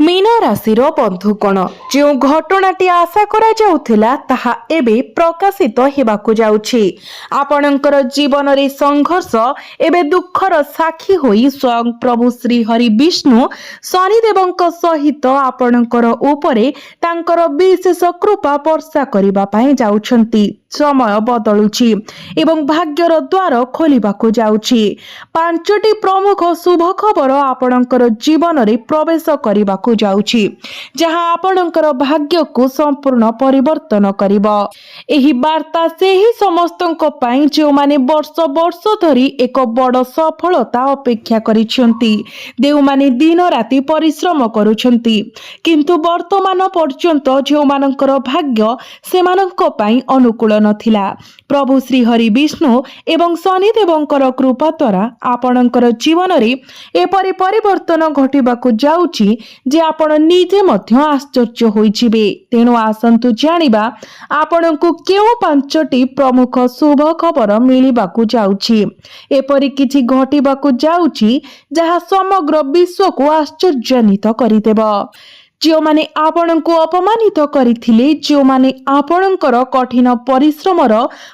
Mean राशि बंधुगण जो घटनाटी आशा करा जाउथिला ताहा एबे प्रकाशित हेबाकु जाउछि। आपणकर जीवन रे संघर्ष एबे दुखर साक्षी होई स्वयं प्रभु श्री हरि विष्णु शनिदेवंक सहित आपणकर उपरे तांकर विशेष कृपा वर्षा करिबा पई जाउछंती। समय बदलुछि एवं भाग्यर द्वार खोलिबाकु जाउछि। पांचटी प्रमुख शुभ खबर आपणकर जीवन रे प्रवेश करिबाकु जाउछि जहां आपणकर भाग्य को संपूर्ण परिवर्तन करिबो। एही वार्ता से ही समस्तंक पई जो माने वर्ष वर्ष धरी एक बड़ सफलता अपेक्षा करिसेंती। देउ माने दिन राति परिश्रम करूछंती किंतु वर्तमान पर्यंत जो मानकर भाग्य सेमानंक पई अनुकूल नथिला। प्रभु श्री हरि विष्णु एवं शनिदेवंकर कृपा द्वारा आपणकर जीवन रे एपरि परिवर्तन घटिबाकु जाउछि जे आपण निजे मध्य आश्चर्य होइजिबे। तेणु आसंतु जानिबा आपणकु केउ पांचटी प्रमुख शुभ खबर मिलिबाकु जाउछि। एपरि किछि घटिबाकु जाउछि जहा समग्र विश्व को आश्चर्यान्वित करिदेबो। जो माने आपणको अपमानित करिथिले, जो माने आपणकर कठिन परिश्रमर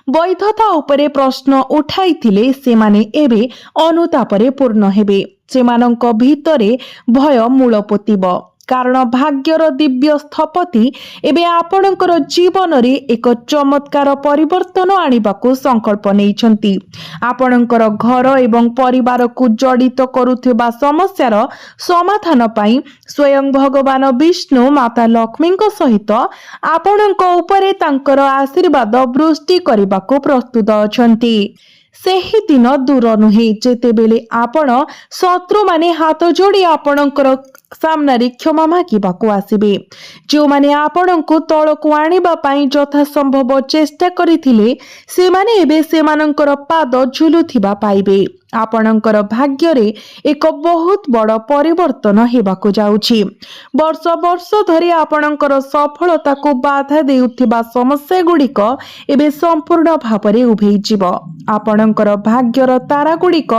वैधता उपरे प्रश्न उठाइथिले से माने एबे अनुतापरे पूर्ण हेबे। सेमानंक भितरे भय मूल पोतिबो कारण भाग्यर दिव्य स्थपति एबे आपणकर जीवन रे एक चमत्कार परिवर्तन आनिबाकू संकल्प नेइछंती। आपणकर घर एवं परिवार को जड़ित करुथिबा समस्यार समाधान पई स्वयं भगवान विष्णु माता लक्ष्मी सहित आपणक उपरे तांकर आशीर्वाद वृष्टि करिबाकू प्रस्तुत अछंती। सेही दिन दूर नुहे जेतेबेले आपण शत्रु माने हाथ जोड़ी आपणकर सामने क्षमा मागिबाकू आसिबे। जो माने आपणको तळको आनिबा पई यथा संभव चेष्टा करिथिले से माने एबे सेमानंकर पाद झुलुथिबा पाइबे। आपणकर भाग्य रे एक बहुत बड़ परिवर्तन हेबाकू जाउछि। वर्ष वर्ष धरि आपणकर सफलता को बाधा देउथिबा समस्या गुड़िक एबे संपूर्ण भावरे उभेई जिवो। आपणकर भाग्यर तारा गुड़िक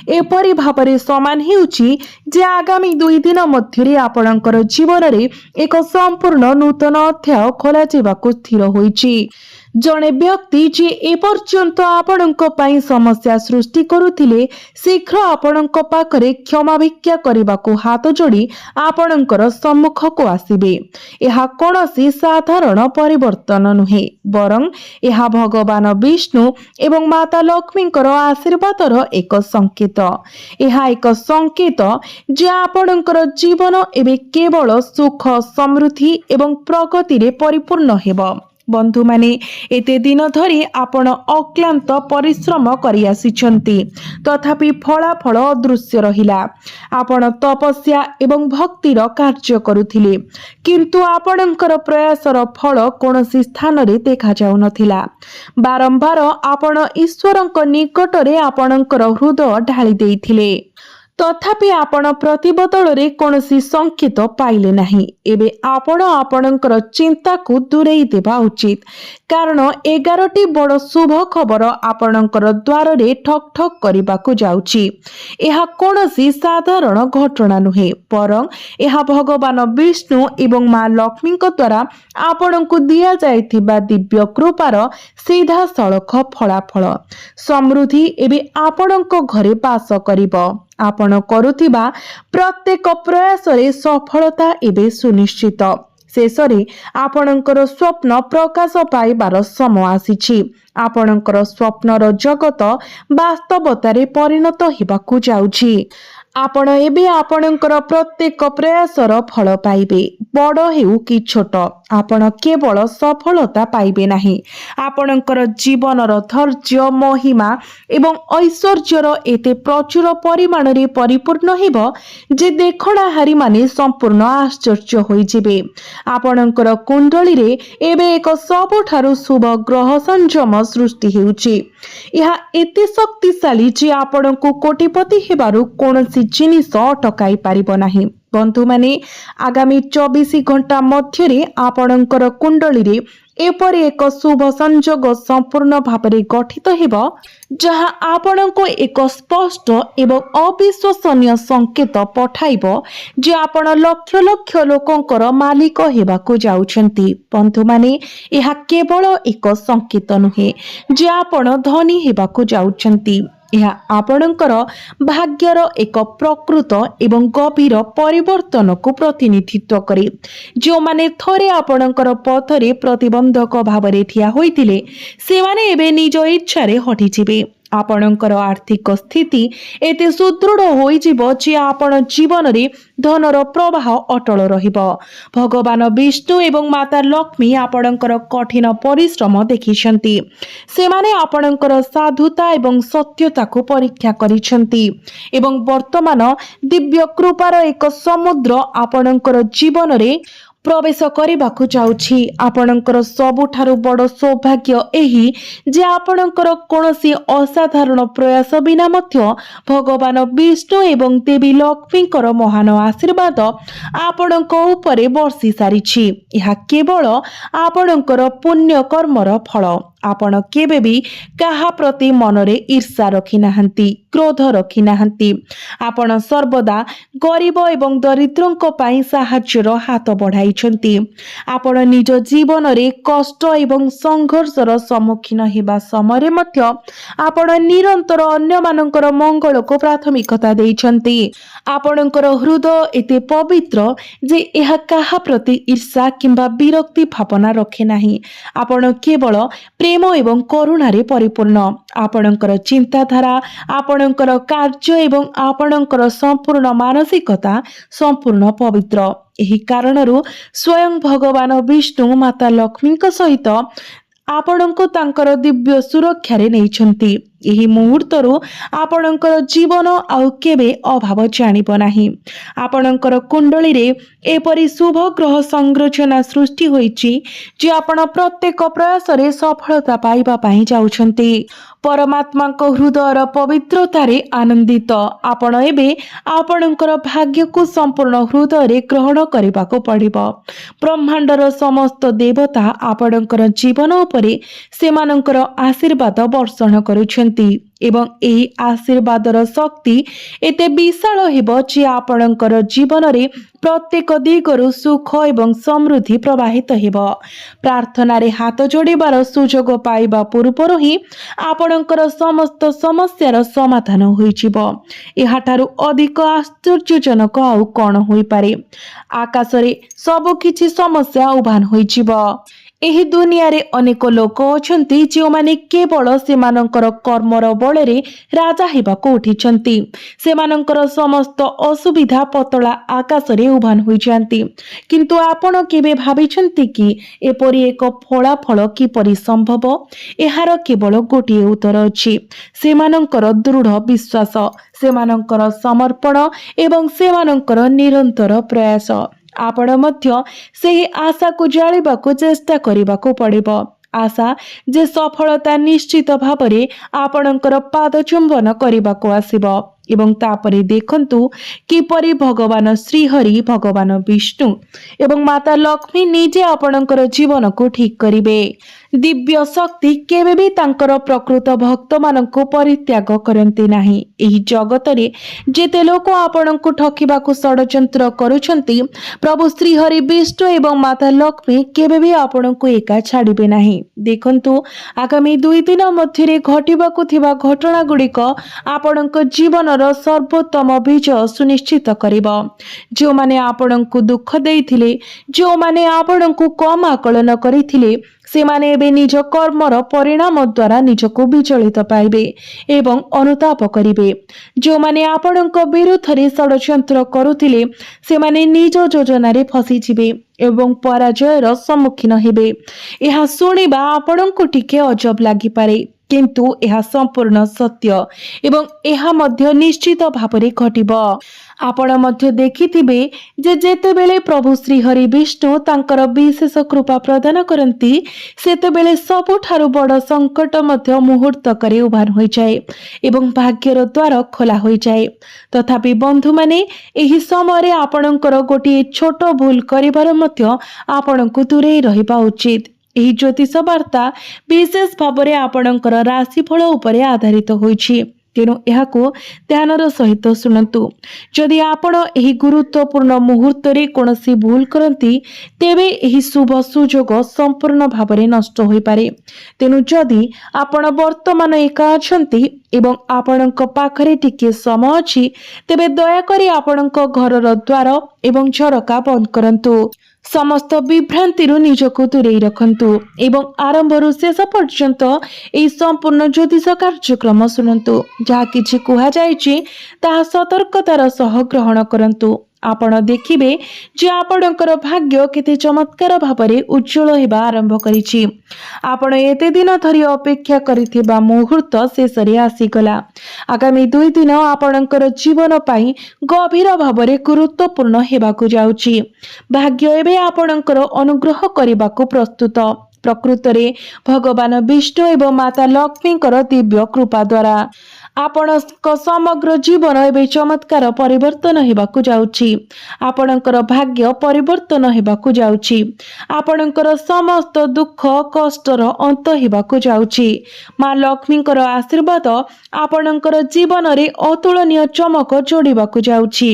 एपरि भावरे समान हेउछि जे आगामी 2 दिन मध्यरे आपणकर जीवन रे एक संपूर्ण नूतन अध्याय खोला जिबाकू स्थिर होइछि। जणे व्यक्ति जे एपर्यंत आपणक पई समस्या सृष्टि करुथिले शीघ्र आपणक पाखरे क्षमा भिक्षा करिबाकू हाथ जोड़ी आपणकर सम्मुख को आसिबे। एहा कोनोसी साधारण परिवर्तन नुहे बरं एहा भगवान विष्णु एवं माता लक्ष्मीकर आशीर्वादर एक संकेत। एहा एक संकेत जे आपणकर जीवन एबे केवल सुख समृद्धि एवं प्रगति रे परिपूर्ण हेबो। बंधु माने एते दिन धरी आपण अक्लांत परिश्रम करि आसिछंती तथापि फलाफल अदृश्य रहिला। आपण तपस्या एवं भक्तिर कार्य करुथिले किंतु आपणकर प्रयासर फल कोनोसी स्थान रे देखा जाउ नथिला। बारंबार आपण ईश्वरक निकटरे आपणकर हृदय ढाली देइथिले तथापि आपण प्रतिबदल रे कोनोसी संकेत पाइले नाही। एबे आपण आपणकर चिंता को दूरेई देबा उचित कारण 11टी बड़ शुभ खबर आपणकर द्वार रे ठक ठक करिबाकू जाउछि। एहा कोनोसी साधारण घटना नुहे परं एहा भगवान विष्णु एवं मां लक्ष्मी द्वारा आपणको दिया जायथिबा दिव्य कृपार सीधा सड़क फलाफल। समृद्धि एबे आपणको घरे वास करिबो। आपण करुथिबा प्रत्येक प्रयास रे सफलता एबे सुनिश्चित। शेषरे आपणकर स्वप्न प्रकाश पाइबार समय आसीछि। आपणकर स्वप्नर जगत वास्तवतारे परिणत हेबाकू जाउछि। आपण एबे आपणकर प्रत्येक प्रयासर फल पाइबे बड़ हेउ कि छोट। आपण केवल सफलता पाइबे नाही आपणकर जीवनर धैर्य महिमा एवं ऐश्वर्यर एते प्रचुर परिमाण रे परिपूर्ण हेबो जे देखणाहारी माने संपूर्ण आश्चर्य होई जिबे। आपणकर कुंडली रे एबे एक सबठारु शुभ ग्रह संयम सृष्टि हेउछि। यह एते शक्तिशाली जे आपणको कोटिपति हेबारु कोनोसी जिनिस अटकाई पारिबो नाही। बंधु माने आगामी 24 घंटा मध्य आपणकर कुंडली एपरि एक शुभ संजोग संपूर्ण भाव गठित हेब जहाँ आपण को एक स्पष्ट एवं अविश्वसनीय संकेत पठाइब जे आपण लक्ष लक्ष लोकंकर मालिक हेबाकु जाउछंती। बंधु माने यह केवल एक संकेत नुहे जे आपण धनी हेबाकु जाउछंती। यह आपणकर भाग्यर एक प्रकृत एवं गभीर परिवर्तन को प्रतिनिधित्व करे। जो माने थरे आपणकर पथरे प्रतिबंधक भावरे ठिया होइतिले सेमाने एबे निज इच्छारे हटिजिबे। आपणकर आर्थिक स्थिति एते सुदृढ़ होइजिबो जे आपण जीवन रे धनर प्रवाह अटल रहिबो। भगवान विष्णु एवं माता लक्ष्मी आपणकर कठिन परिश्रम देखिछंती। सेमाने आपणकर साधुता एवं सत्यता को परीक्षा करिछंती एवं वर्तमान दिव्य कृपार एक समुद्र आपणकर जीवन रे प्रवेश करबाकू जाउछि। आपणकर सबुठारु बड़ सौभाग्य एही जे आपणकर कोनोसी असाधारण प्रयास बिना मध्य भगवान विष्णु एवं देवी लक्ष्मीकर महान आशीर्वाद आपणक उपरे वर्षि सारिछि। यह केवल आपणकर पुण्य कर्मर फल। आपण केबे भी काहा प्रति मनरे ईर्षा रखी नाहंती, क्रोध रखी नाहंती। आपण सर्वदा गरीब एवं दरिद्रंक पाई साहाय्यर हाथ बढ़ाइछंती। आपण निज जीवन रे कष्ट एवं संघर्षर सम्मुखीन हेबा समय मध्य आपण निरंतर अन्य मानकर मंगल को प्राथमिकता देइछंती। आपणकर हृदय एते पवित्र जे यह काहा प्रति ईर्षा किंबा विरक्ति भावना रखे नाही। आपण केवल प्रेम एवं करुणारे परिपूर्ण। आपणकर चिंताधारा, आपणकर कार्य एवं आपणकर संपूर्ण मानसिकता संपूर्ण पवित्र। एही कारणरू स्वयं भगवान विष्णु माता लक्ष्मी सहित आपणको तांकर दिव्य सुरक्षा रे नैछंती। एही मुहूर्तरू आपणकर जीवन आउ केबे अभाव जानिब नाही। आपणकर कुंडली रे एपरि शुभ ग्रह संरचना सृष्टि होईची जे आपण प्रत्येक प्रयास रे सफलता पाइबा पाई जाउछंती। परमात्मा को हृदयर पवित्रता रे आनंदित आपण एबे आपणकर भाग्य को संपूर्ण हृदय रे ग्रहण करबा को पड़िबो। ब्रह्मांडर समस्त देवता आपणकर जीवन उपरे सेमानकर आशीर्वाद वर्षण करुछंती एवं एही आशीर्वादर शक्ति एते विशाल हेबो जे आपणकर जीवन रे प्रत्येक दिगरु सुख एवं समृद्धि प्रवाहित हेबो। प्रार्थना रे हाथ जोड़िबार सुजोग पाइबा पूर्वरु ही आपणकर समस्त समस्यार समाधान होइजिबो। एहाठारु अधिक आश्चर्यजनक आउ कोन होई पारे। आकाश रे सब किछि समस्या उभान होइजिबो। एही दुनिया रे अनेक लोक अछंती जो माने केवल सेमानकर कर्मर बଳରେ राजा हेबाको उठिछंती। सेमानकर समस्त असुविधा पतला आकाश रे उभान होई जानती। किंतु आपण केबे भाबिछंती कि एपरि एक फलाफल किपरि संभव? एहार केवल गोटिए उत्तर अछि, सेमानकर दृढ़ विश्वास, सेमानकर समर्पण एवं सेमानकर निरंतर प्रयास। आपण मध्य सेही आशा को जालिबा को चेष्टा करिबा को पड़िबो। आशा जे सफलता निश्चित भावरे आपणकर पाद चुंबन करिबा को आसीबो एवं तापरे देखंतु किपरि भगवान श्रीहरि, भगवान विष्णु एवं माता लक्ष्मी निजे आपणकर जीवन को ठीक करिवे। दिव्य शक्ति केबे भी तांकर प्रकृत भक्त माननको परित्याग करंती नाही। एही जगत रे जेते लोक आपणको ठकिबा को षडयंत्र करूछंती, प्रभु श्रीहरि विष्णु एवं माता लक्ष्मी केबे भी आपणको एका छाड़िबे नाही। देखंतु आगामी 2 दिन मध्यरे घटिबाकु थिबा घटना गुड़िक आपणको जीवनर सर्वोत्तम विजय सुनिश्चित करिबो। जो माने आपणको दुख देइथिले, जो माने आपणको कम आकलन करिथिले, सेमाने एबे निज कर्मर परिणाम द्वारा निजको विचलित पाइबे एवं अनुताप करिवे। जो माने आपणको विरुद्धरे षडयंत्र करुथिले, सेमाने निज योजनारे फसी जिवे एवं पराजयर सम्मुखीन हेबे। एहा सुनिबा आपणको टिके अजब लागि पारे, किंतु यह संपूर्ण सत्य एवं यह मध्य निश्चित भाବରେ घटिब। आपण मध्य देखिथिबे जे जेतेबेले प्रभु श्री हरि विष्णु तांकर विशेष कृपा प्रदान करती सेतेबेले सबुठारु बड़ संकट मध्य मुहूर्त करे उभार हो जाए एवं भाग्यर द्वार खोला हो जाए। तथापि बंधु माने एही समय आपणकर गोटे छोट भूल करिवार मध्य आपणको दूरे रहिबा उचित। एही ज्योतिष वार्ता विशेष भाବରେ आपणकर राशिफल उपरे आधारित होइछि, तेणु एहाको ध्यानर सहित शुणु। जदि आपण एही गुरुत्वपूर्ण मुहूर्त रे कोनोसी भूल करती तेबे एही शुभ सुजोग संपूर्ण भाବରେ नष्ट होई पारे। तेणु जदि आपण वर्तमान एका अछंती एवं आपणक पाखरे टिके समय अछि तेबे दया करी आपणक घरर द्वार एवं झरका बंद करंतु। समस्त विभ्रांति निजको दूरे रखंतु एवं आरंभरू शेष पर्यंत एही संपूर्ण ज्योतिष कार्यक्रम शुणु। जहा किछि कुहा जायछि ताहा सतर्कतार सह ग्रहण करंतु। आपण देखिबे जे आपणकर भाग्य केते चमत्कार भाବରେ उज्जवल हेबा आरंभ करिछि। आपण एते दिन धरि अपेक्षा करिथिबा मुहूर्त शेषरे आसीगला। आगामी 2 दिन आपणकर जीवन पाई गभीर भाବରେ गुरुत्वपूर्ण हेबाकु जाउछि। भाग्य एबे आपणकर अनुग्रह करिबाकु प्रस्तुत। प्रकृतरे भगवान विष्णु एवं माता लक्ष्मीकर दिव्य कृपा द्वारा आपणक समग्र जीवन एवं चमत्कार परिवर्तन हेबाकु जाउछि। आपणकर भाग्य परिवर्तन हेबाकु जाउछि। आपणकर समस्त दुख कष्टर अंत हेबाकु जाउछि। मां लक्ष्मीकर आशीर्वाद आपणकर जीवन रे अतुलनीय चमक जोड़िबाकु जाउछि।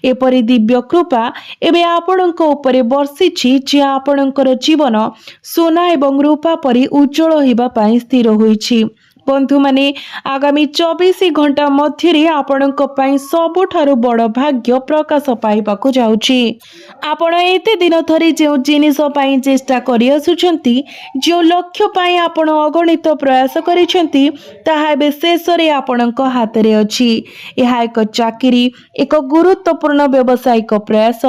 एपरि दिव्य कृपा एबे आपणक उपरे वर्षिछि जे आपणकर जीवन सोना एवं रूपा परि उज्जवल हेबा पई स्थिर होइछि। बंधु माने आगामी 24 घंटा मध्य आपणक पई सबुठारु बड़ भाग्य प्रकाश पाइबाकु जाउछि। आपण एते दिन धरि जे जिनिस पई चेष्टा करि आसुछंती, जो लक्ष्य पई आपण अगणित प्रयास करिसंती ताहा एबे शेषरे आपणक हाथ रे अछि। एहा एक चाकरी, एक गुरुत्वपूर्ण व्यावसायिक प्रयास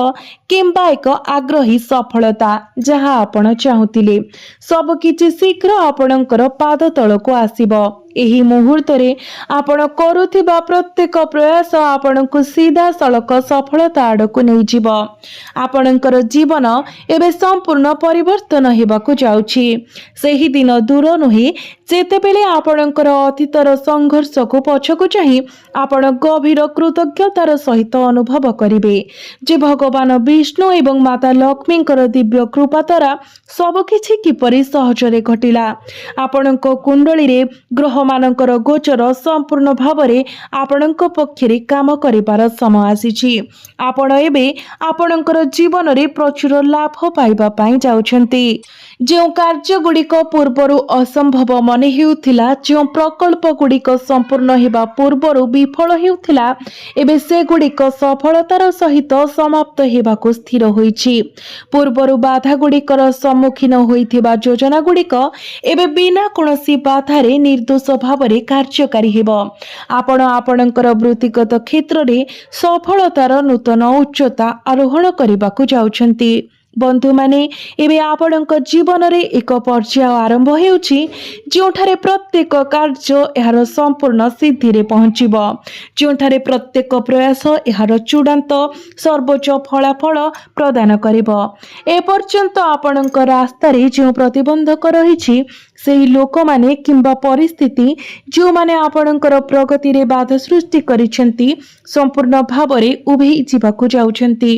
किंबा एक आग्रही सफलता जहा आपण चाहुतिले सब किछि शीघ्र आपणकर पाद तळको आसीबो। एही मुहूर्त रे आपण करूथिबा प्रत्येक प्रयास आपणको सीधा सड़क सफलता आड़को नै जिवो। आपणकर जीवन एबे संपूर्ण परिवर्तन हेबाकु जाउछि। सेही दिन दूर नुहे जेतेबेले आपणकर अतीतर संघर्ष को पछकु चाहि आपण गभीर कृतज्ञतार सहित अनुभव करिवे जे भगवान विष्णु एवं माता लक्ष्मीकर दिव्य कृपा द्वारा सब किछि किपरि सहजरे घटिला। आपणक कुंडली रे ग्रह मानकर गोचर संपूर्ण भावरे आपणक पक्षरे काम करिबार समय आसीछि। आपण एबे आपणकर जीवन रे प्रचुर लाभ पाइबा पई जाउछंती। जो कार्य गुड़िक पूर्वरु असंभव मने हेउथिला, जो प्रकल्प गुड़िक संपूर्ण हेबा पूर्वरु विफल हेउथिला, एबे से गुड़िक सफलतार सहित समाप्त हेबाकु स्थिर होइछि। पूर्वरु बाधा गुड़िकर सम्मुखीन होइथिबा योजना गुड़िक एबे बिना कोनोसी बाधारे निर्दोष भावरे कार्यकारी हेबो। आपण आपणकर वृत्तिगत क्षेत्र रे सफलतार नूतन उच्चता आरोहण करिबाकु जाउछंती। बंधु माने एबे आपणक जीवन रे एक पर्याय आरंभ हेउछि जोठारे प्रत्येक कार्य एहार संपूर्ण सिद्धि रे पहुंचिबो, जोठारे प्रत्येक प्रयास एहार चूड़ांत सर्वोच्च फलाफल प्रदान करिबो। ए पर्यंत आपणक रास्ता रे जो प्रतिबंधक रहिछि सेही लोक माने किंबा परिस्थिति जो माने आपणकर प्रगति रे बाधा सृष्टि करिसेंती संपूर्ण भावरे उभेई जिबाकु जाउछंती।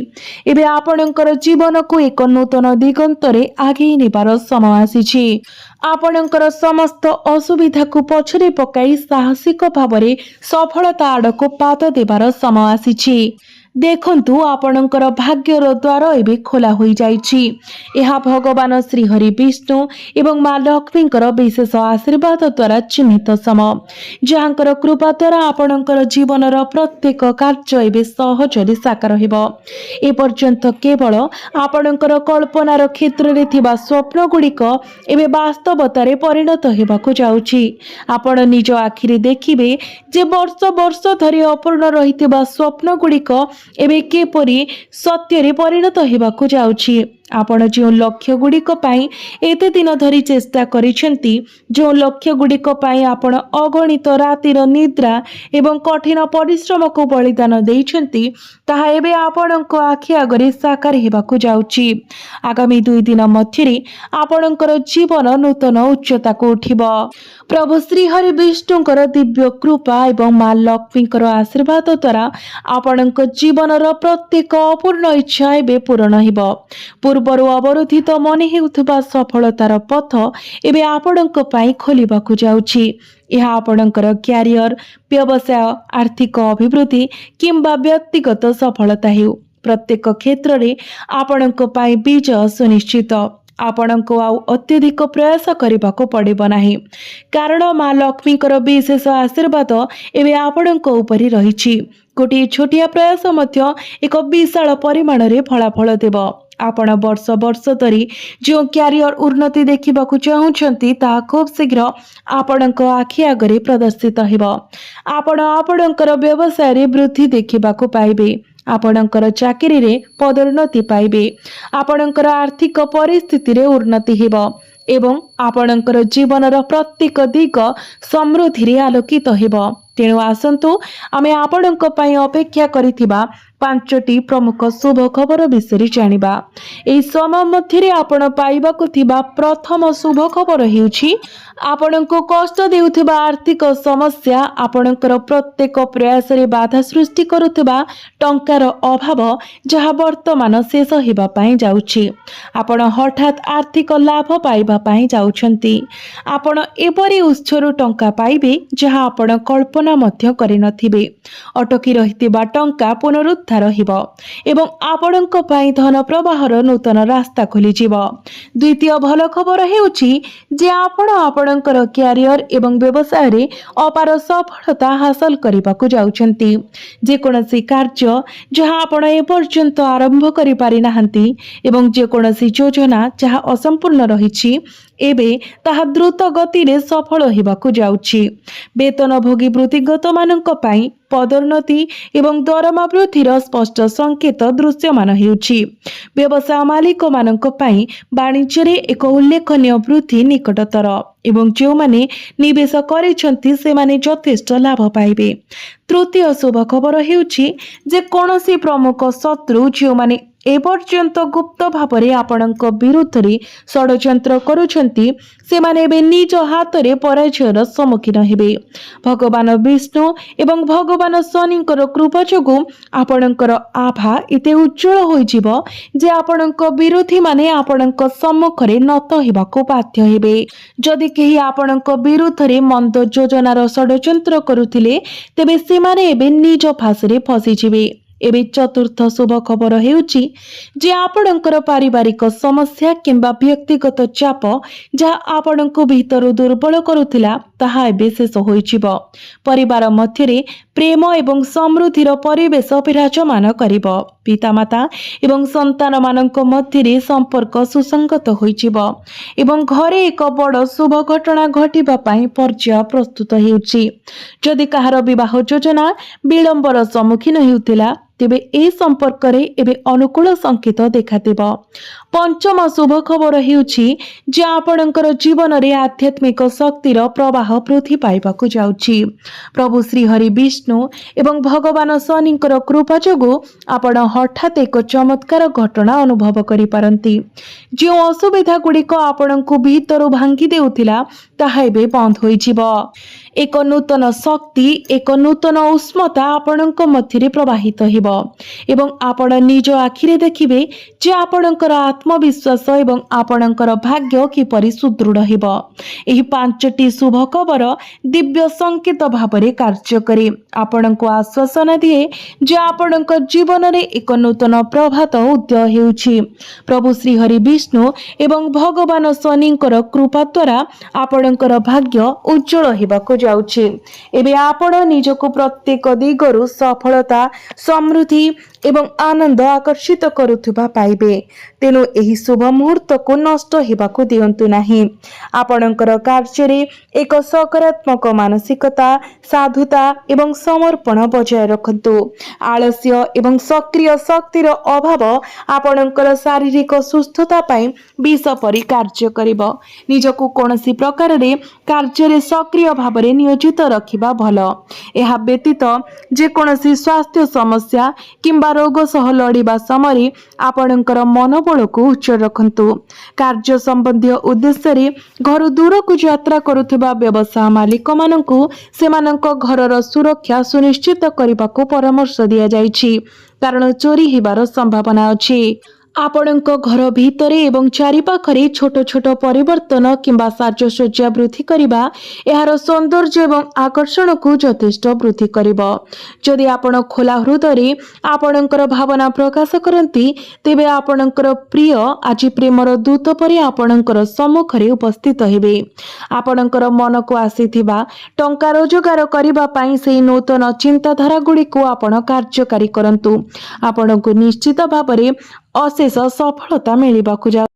एबे आपणकर जीवन को एक नूतन दिगंतरे आगे नेबार समय आसीछि। आपणकर समस्त असुविधा को पछरे पकाई साहसिक भावरे सफलता आड़को पाद देबार समय आसीछि। देखंतु आपणकर भाग्यर द्वार एबे खोला होई जाइछि। एहा भगवान श्री हरि विष्णु एवं मां लक्ष्मीकर विशेष आशीर्वाद द्वारा चिन्हित समय, जहांकर कृपा द्वारा आपणकर जीवनर प्रत्येक कार्य एबे सहजरे साकार हेबो। ए पर्यंत केवल आपणकर कल्पनार क्षेत्र रे थिबा स्वप्न गुड़िक एबे वास्तवतारे परिणत हेबाकु जाउछि। आपण निज आखिरे देखिबे जे वर्ष वर्ष धरि अपूर्ण रहिथिबा स्वप्न गुड़िक एबे केपरि सत्य रे परिणत हेबाकु जाउछि। आपण जो लक्ष्य गुड़िक एत दिन धरी चेष्टा करिसेंती, जो लक्ष्य गुड़िक आपण अगणित रातिर निद्रा एवं कठिन परिश्रम को बलिदान देइछंती, ताहा एबे आपणक आखि आगरे साकार हेबाकु जाउची। आगामी 2 दिन मध्यरे आपणकर जीवन नूतन उच्चता को उठिब। प्रभु श्री हरि विष्णुकर दिव्य कृपा एवं मां लक्ष्मीकर आशीर्वाद द्वारा आपणक जीवनर प्रत्येक अपूर्ण इच्छा एबे पूर्ण हेब। पूर्वर अवरोधित मन हेउथबा सफलतार पथ एबे आपणक पई खोलिबाकु जाउची। यह आपणकर क्यारियर, व्यवसाय, आर्थिक अभिवृद्धि किंबा व्यक्तिगत सफलता हेउ, प्रत्येक क्षेत्र रे आपणक पई विजय सुनिश्चित। आपणको आउ अत्यधिक प्रयास करबाको पड़िबो नाही, कारण मां लक्ष्मीकर विशेष आशीर्वाद एबे आपणको उपरि रहिछि। गोटे छोटिया प्रयास मध्य एक विशाल परिमाण रे फलाफल देव। आपण वर्ष वर्ष धरी जो क्यारियर उन्नति देखिबाकु चाहुछंती ता खूब शीघ्र आपणक आखि आगरे प्रदर्शित हेबो। आपण आपणकर व्यवसाय रे वृद्धि देखिबाकु पाइबे। आपणकर चाकरी रे पदोन्नति पाइबे। आपणकर आर्थिक परिस्थिति रे उन्नति हेबो एवं आपणकर जीवनर प्रत्येक दिग समृद्धि रे आलोकित हेबो। तेणु आसंतु आमे आपणक पई अपेक्षा करिथिबा 5टी प्रमुख शुभ खबर विषय जानिबा। एई समय मध्यरे आपण पाइबाकु थिबा प्रथम शुभ खबर हेउछि आपणको कष्ट देउथिबा आर्थिक समस्या, आपणकर प्रत्येक प्रयास रे बाधा सृष्टि करुथिबा टंकार अभाव जहा वर्तमान शेष हेबा पई जाउछि। आपण हठात आर्थिक लाभ पाइबा पई जाउछंती। आपण एपरि उत्सरु टंका पाइबे जहा आपण कल्पना मध्य करि नथिबे। अटकी रहितिबा टंका पुनरुद्धार हेबो एवं आपणक पई धन प्रवाहर नूतन रास्ता खोली जिवो। द्वितीय भल खबर हेउछि जे आपण आपणकर क्यारियर एवं व्यवसाय रे अपार सफलता हासिल करिबाकु जाउछंती। जे कोनोसी कार्य जहा आपण ए पर्यंत आरंभ करि पारि नाहंती एवं जे कोनोसी योजना जहा असंपूर्ण रहिछि एबे ताहा द्रुत गति रे सफल हेबाकु जाउछि। वेतनभोगी वृत्तिगत मानक पई पदोन्नति एवं दरमा वृद्धिर स्पष्ट संकेत दृश्यमान हेउछि। व्यवसाय मालिक मानक पई वाणिज्य रे एक उल्लेखनीय वृद्धि निकटतर एवं जो माने निवेश करिसंती से माने यथेष्ट लाभ पाइबे। तृतीय शुभ खबर हेउछि जे कोनोसी प्रमुख शत्रु जो माने एपर्यंत गुप्त भावरे आपणक विरुद्ध रे षड्यंत्र करुछंती से माने बे निज हाथ रे पराजयर सम्मुखीन हेबे। भगवान विष्णु एवं भगवान शनिकर कृपा जोगु आपणकर आभा एते उज्जवल होई जिवो जे आपणक विरोधी माने आपणक सम्मुखरे नत हेबाको बाध्य हेबे। जदि केही आपणक विरुद्ध रे मंद योजनार षड्यंत्र करुथिले तेबे से माने एबे निज फासरे फसी जिवे। एबे चतुर्थ शुभ खबर हेउछि जे आपणकर पारिवारिक समस्या किंबा व्यक्तिगत चाप जहा आपणको भीतर दुर्बल करुथिला ताहा एबे शेष होइजिवो। परिवार मध्यरे प्रेम एवं समृद्धिर परिवेश विराजमान करिवो। पितामाता एवं संतान मानक मध्यरे संपर्क सुसंगत होइजिवो एवं घरे एक बड़ शुभ घटना घटिबा पई पर्याय प्रस्तुत हेउछि। जदि कहार विवाह योजना विलंबर सम्मुखीन हेउथिला तेबे ए संपर्क रे एबे अनुकूल संकेत देखादेव। पंचम शुभ खबर हेउछि जे आपणकर जीवन रे आध्यात्मिक शक्तिर प्रवाह वृद्धि पाइबाकु जाउछि। प्रभु श्री हरि विष्णु एवं भगवान शनिकर कृपा जोगु आपण हठात एक चमत्कार घटना अनुभव करि पारंती। जो असुविधा गुड़िक आपणको भीतर भांगी देउथिला ताहा एबे बंद होई जिवो। एक नूतन शक्ति, एक नूतन उष्मता आपणक मध्यरे प्रवाहित हेबो एवं आपण निज आखिरे देखिबे जे आपणकर आत्मविश्वास एवं आपणकर भाग्य किपरि सुदृढ़ हेबो। एही 5टी शुभ खबर दिव्य संकेत भावरे कार्य करे आपणको आश्वासन दिए जे आपणक जीवन रे एक नूतन प्रभात उदय हेउछि। प्रभु श्री हरि विष्णु एवं भगवान शनिकर कृपा द्वारा आपणकर भाग्य उज्जवल हेबाकु जाउछि। एबे आपण निजको प्रत्येक दिगरु सफलता, समृद्धि ଏବଂ ଆନନ୍ଦ ଆକର୍ଷିତ କରୁଥିବା ପାଇବେ। ତେଣୁ ଏହି ଶୁଭ ମୁହୂର୍ତ୍ତକୁ ନଷ୍ଟ ହେବାକୁ ଦିଅନ୍ତୁ ନାହିଁ। ଆପଣଙ୍କର କାର୍ଯ୍ୟରେ ଏକ ସକାରାତ୍ମକ ମାନସିକତା, ସାଧୁତା ଏବଂ ସମର୍ପଣ ବଜାୟ ରଖନ୍ତୁ। ଆଳସ୍ୟ ଏବଂ ସକ୍ରିୟ ଶକ୍ତିର ଅଭାବ ଆପଣଙ୍କର ଶାରୀରିକ ସୁସ୍ଥତା ପାଇଁ ବିଷ ପରି କାର୍ଯ୍ୟ କରିବ। ନିଜକୁ କୌଣସି ପ୍ରକାରରେ କାର୍ଯ୍ୟରେ ସକ୍ରିୟ ଭାବରେ ନିୟୋଜିତ ରଖିବା ଭଲ। ଏହା ବ୍ୟତୀତ ଯେକୌଣସି ସ୍ୱାସ୍ଥ୍ୟ ସମସ୍ୟା କିମ୍ବା ରୋଗ ସହ ଲଢ଼ିବା ସମୟରେ ଆପଣଙ୍କର ମନୋବଳକୁ ଉଚ୍ଚ ରଖନ୍ତୁ। କାର୍ଯ୍ୟ ସମ୍ବନ୍ଧୀୟ ଉଦ୍ଦେଶ୍ୟରେ ଘରୁ ଦୂରକୁ ଯାତ୍ରା କରୁଥିବା ବ୍ୟବସାୟ ମାଲିକମାନଙ୍କୁ ସେମାନଙ୍କ ଘରର ସୁରକ୍ଷା ସୁନିଶ୍ଚିତ କରିବାକୁ ପରାମର୍ଶ ଦିଆଯାଇଛି, କାରଣ ଚୋରି ହେବାର ସମ୍ଭାବନା ଅଛି। ଆପଣଙ୍କ ଘର ଭିତରେ ଏବଂ ଚାରିପାଖରେ ଛୋଟ ଛୋଟ ପରିବର୍ତ୍ତନ କିମ୍ବା ସାଜସଜ୍ଜା ବୃଦ୍ଧି କରିବା ଏହାର ସୌନ୍ଦର୍ଯ୍ୟ ଏବଂ ଆକର୍ଷଣକୁ ଯଥେଷ୍ଟ ବୃଦ୍ଧି କରିବ। ଯଦି ଆପଣ ଖୋଲା ହୃଦୟରେ ଆପଣଙ୍କର ଭାବନା ପ୍ରକାଶ କରନ୍ତି, ତେବେ ଆପଣଙ୍କର ପ୍ରିୟ ଆଜି ପ୍ରେମର ଦୂତ ପରି ଆପଣଙ୍କର ସମ୍ମୁଖରେ ଉପସ୍ଥିତ ହେବେ। ଆପଣଙ୍କର ମନକୁ ଆସିଥିବା ଟଙ୍କା ରୋଜଗାର କରିବା ପାଇଁ ସେହି ନୂତନ ଚିନ୍ତାଧାରାଗୁଡ଼ିକୁ ଆପଣ କାର୍ଯ୍ୟକାରୀ କରନ୍ତୁ। ଆପଣଙ୍କୁ ନିଶ୍ଚିତ ଭାବରେ ଅଶେଷ ସଫଳତା ମିଳିବାକୁ ଯାଉଛି।